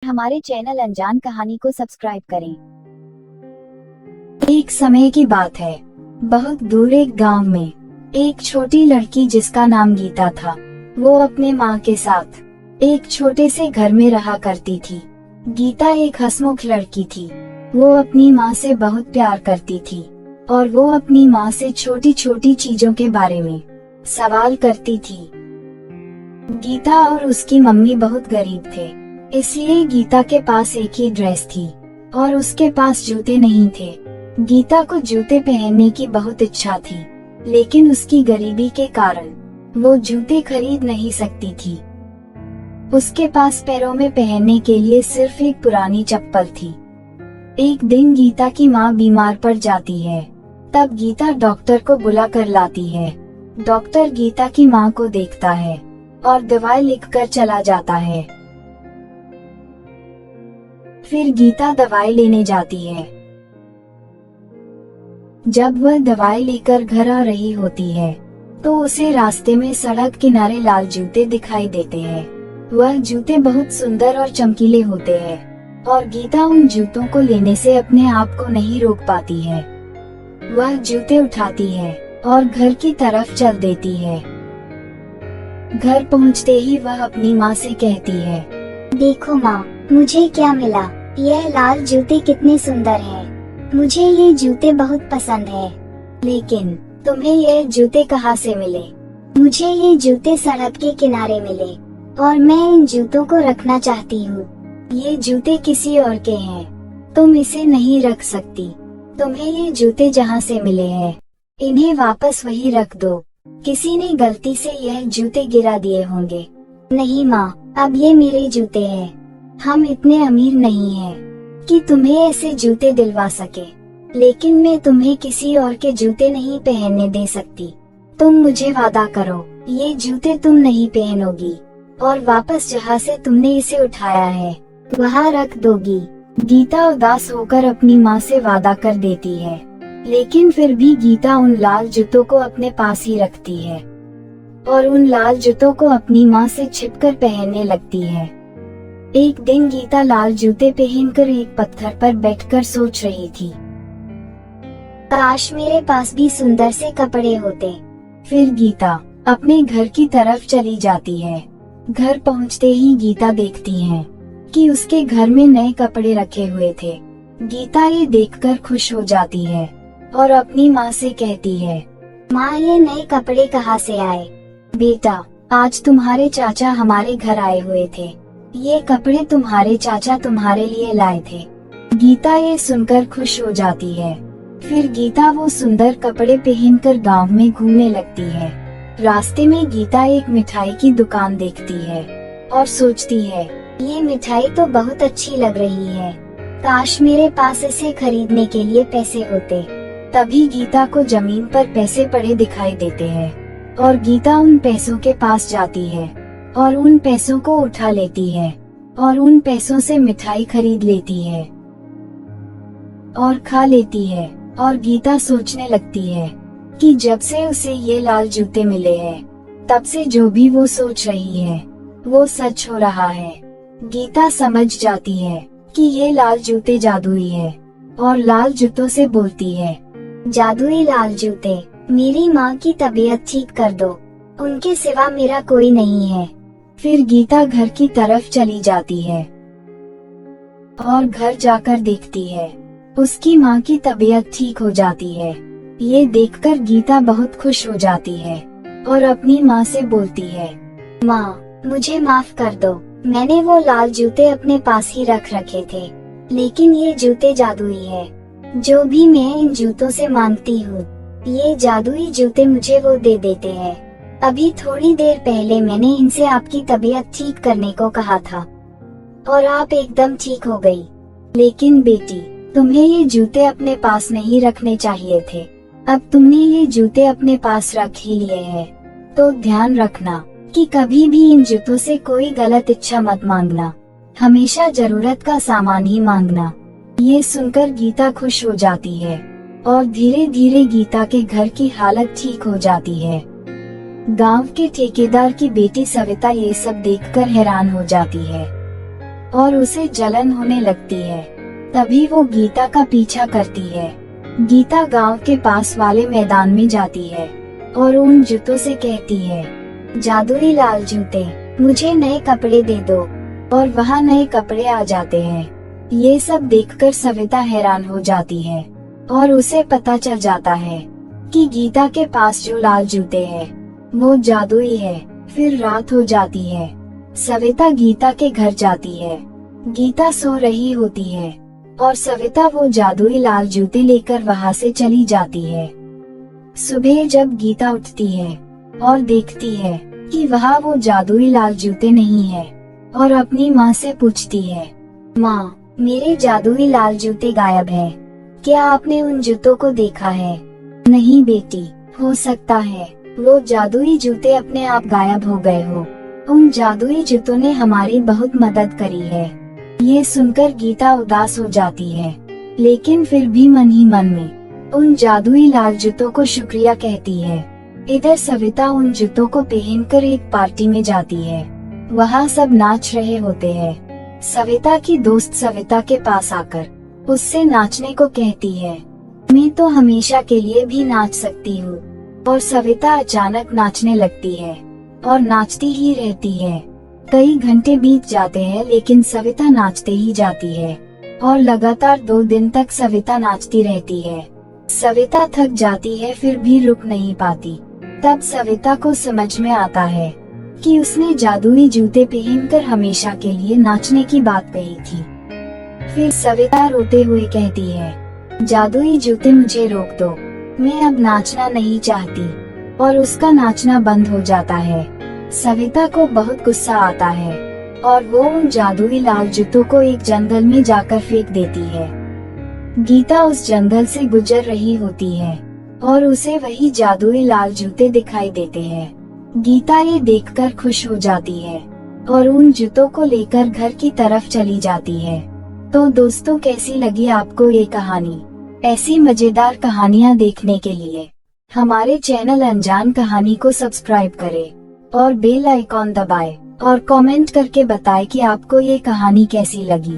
हमारे चैनल अनजान कहानी को सब्सक्राइब करें। एक समय की बात है, बहुत दूर एक गांव में एक छोटी लड़की जिसका नाम गीता था, वो अपने माँ के साथ एक छोटे से घर में रहा करती थी। गीता एक हंसमुख लड़की थी। वो अपनी माँ से बहुत प्यार करती थी और वो अपनी माँ से छोटी छोटी चीजों के बारे में सवाल करती थी। गीता और उसकी मम्मी बहुत गरीब थे, इसलिए गीता के पास एक ही ड्रेस थी और उसके पास जूते नहीं थे। गीता को जूते पहनने की बहुत इच्छा थी, लेकिन उसकी गरीबी के कारण वो जूते खरीद नहीं सकती थी। उसके पास पैरों में पहनने के लिए सिर्फ एक पुरानी चप्पल थी। एक दिन गीता की माँ बीमार पड़ जाती है, तब गीता डॉक्टर को बुला कर लाती है। डॉक्टर गीता की माँ को देखता है और दवाई लिखकर चला जाता है। फिर गीता दवाई लेने जाती है। जब वह दवाई लेकर घर आ रही होती है, तो उसे रास्ते में सड़क किनारे लाल जूते दिखाई देते हैं। वह जूते बहुत सुंदर और चमकीले होते हैं और गीता उन जूतों को लेने से अपने आप को नहीं रोक पाती है। वह जूते उठाती है और घर की तरफ चल देती है। घर पहुंचते ही वह अपनी माँ से कहती है, देखो माँ, मुझे क्या मिला। यह लाल जूते कितने सुंदर हैं। मुझे ये जूते बहुत पसंद है। लेकिन तुम्हें ये जूते कहाँ से मिले? मुझे ये जूते सड़क के किनारे मिले और मैं इन जूतों को रखना चाहती हूँ। ये जूते किसी और के हैं, तुम इसे नहीं रख सकती। तुम्हें ये जूते जहाँ से मिले हैं, इन्हें वापस वही रख दो। किसी ने गलती से यह जूते गिरा दिए होंगे। नहीं माँ, अब ये मेरे जूते हैं। हम इतने अमीर नहीं हैं कि तुम्हें ऐसे जूते दिलवा सके, लेकिन मैं तुम्हें किसी और के जूते नहीं पहनने दे सकती। तुम मुझे वादा करो, ये जूते तुम नहीं पहनोगी और वापस जहाँ से तुमने इसे उठाया है वहाँ रख दोगी। गीता उदास होकर अपनी माँ से वादा कर देती है, लेकिन फिर भी गीता उन लाल जूतों को अपने पास ही रखती है और उन लाल जूतों को अपनी माँ से छिपकर पहनने लगती है। एक दिन गीता लाल जूते पहनकर एक पत्थर पर बैठकर सोच रही थी, काश मेरे पास भी सुंदर से कपड़े होते। फिर गीता अपने घर की तरफ चली जाती है। घर पहुंचते ही गीता देखती है कि उसके घर में नए कपड़े रखे हुए थे। गीता ये देखकर खुश हो जाती है और अपनी माँ से कहती है, माँ, ये नए कपड़े कहाँ से आए? बेटा, आज तुम्हारे चाचा हमारे घर आए हुए थे। ये कपड़े तुम्हारे चाचा तुम्हारे लिए लाए थे। गीता ये सुनकर खुश हो जाती है। फिर गीता वो सुंदर कपड़े पहनकर गांव में घूमने लगती है। रास्ते में गीता एक मिठाई की दुकान देखती है और सोचती है, ये मिठाई तो बहुत अच्छी लग रही है। काश मेरे पास इसे खरीदने के लिए पैसे होते। तभी गीता को जमीन पर पैसे पड़े दिखाई देते हैं और गीता उन पैसों के पास जाती है और उन पैसों को उठा लेती है और उन पैसों से मिठाई खरीद लेती है और खा लेती है। और गीता सोचने लगती है कि जब से उसे ये लाल जूते मिले हैं, तब से जो भी वो सोच रही है वो सच हो रहा है। गीता समझ जाती है कि ये लाल जूते जादुई है और लाल जूतों से बोलती है, जादुई लाल जूते, मेरी माँ की तबीयत ठीक कर दो। उनके सिवा मेरा कोई नहीं है। फिर गीता घर की तरफ चली जाती है और घर जाकर देखती है उसकी माँ की तबीयत ठीक हो जाती है। ये देखकर गीता बहुत खुश हो जाती है और अपनी माँ से बोलती है, माँ, मुझे माफ कर दो। मैंने वो लाल जूते अपने पास ही रख रखे थे, लेकिन ये जूते जादुई है। जो भी मैं इन जूतों से मांगती हूँ, ये जादुई जूते मुझे वो दे देते हैं। अभी थोड़ी देर पहले मैंने इनसे आपकी तबीयत ठीक करने को कहा था और आप एकदम ठीक हो गई। लेकिन बेटी, तुम्हें ये जूते अपने पास नहीं रखने चाहिए थे। अब तुमने ये जूते अपने पास रख ही लिए हैं, तो ध्यान रखना कि कभी भी इन जूतों से कोई गलत इच्छा मत मांगना। हमेशा जरूरत का सामान ही मांगना। ये सुनकर गीता खुश हो जाती है और धीरे धीरे गीता के घर की हालत ठीक हो जाती है। गांव के ठेकेदार की बेटी सविता ये सब देखकर हैरान हो जाती है। और उसे जलन होने लगती है। तभी वो गीता का पीछा करती है। गीता गांव के पास वाले मैदान में जाती है और उन जूतों से कहती है, जादुई लाल जूते, मुझे नए कपड़े दे दो। और वहाँ नए कपड़े आ जाते हैं। ये सब देखकर सविता हैरान हो जाती है और उसे पता चल जाता है कि गीता के पास जो लाल जूते हैं वो जादुई है। फिर रात हो जाती है। सविता गीता के घर जाती है। गीता सो रही होती है और सविता वो जादुई लाल जूते लेकर वहाँ से चली जाती है। सुबह जब गीता उठती है और देखती है कि वहाँ वो जादुई लाल जूते नहीं है और अपनी माँ से पूछती है, माँ, मेरे जादुई लाल जूते गायब हैं। क्या आपने उन जूतों को देखा है? नहीं बेटी, हो सकता है वो जादुई जूते अपने आप गायब हो गए हो। उन जादुई जूतों ने हमारी बहुत मदद करी है। ये सुनकर गीता उदास हो जाती है, लेकिन फिर भी मन ही मन में उन जादुई लाल जूतों को शुक्रिया कहती है। इधर सविता उन जूतों को पहनकर एक पार्टी में जाती है। वहाँ सब नाच रहे होते हैं। सविता की दोस्त सविता के पास आकर उससे नाचने को कहती है। मैं तो हमेशा के लिए भी नाच सकती हूँ। और सविता अचानक नाचने लगती है और नाचती ही रहती है। कई घंटे बीत जाते हैं, लेकिन सविता नाचते ही जाती है और लगातार 2 दिन तक सविता नाचती रहती है। सविता थक जाती है, फिर भी रुक नहीं पाती। तब सविता को समझ में आता है कि उसने जादुई जूते पहनकर हमेशा के लिए नाचने की बात कही थी। फिर सविता रोते हुए कहती है, जादुई जूते, मुझे रोक दो, मैं अब नाचना नहीं चाहती। और उसका नाचना बंद हो जाता है। सविता को बहुत गुस्सा आता है और वो उन जादुई लाल जूतों को एक जंगल में जाकर फेंक देती है। गीता उस जंगल से गुजर रही होती है और उसे वही जादुई लाल जूते दिखाई देते हैं। गीता ये देखकर खुश हो जाती है और उन जूतों को लेकर घर की तरफ चली जाती है। तो दोस्तों, कैसी लगी आपको ये कहानी? ऐसी मजेदार कहानियाँ देखने के लिए हमारे चैनल अनजान कहानी को सब्सक्राइब करें और बेल आइकॉन दबाएं और कमेंट करके बताएं कि आपको ये कहानी कैसी लगी।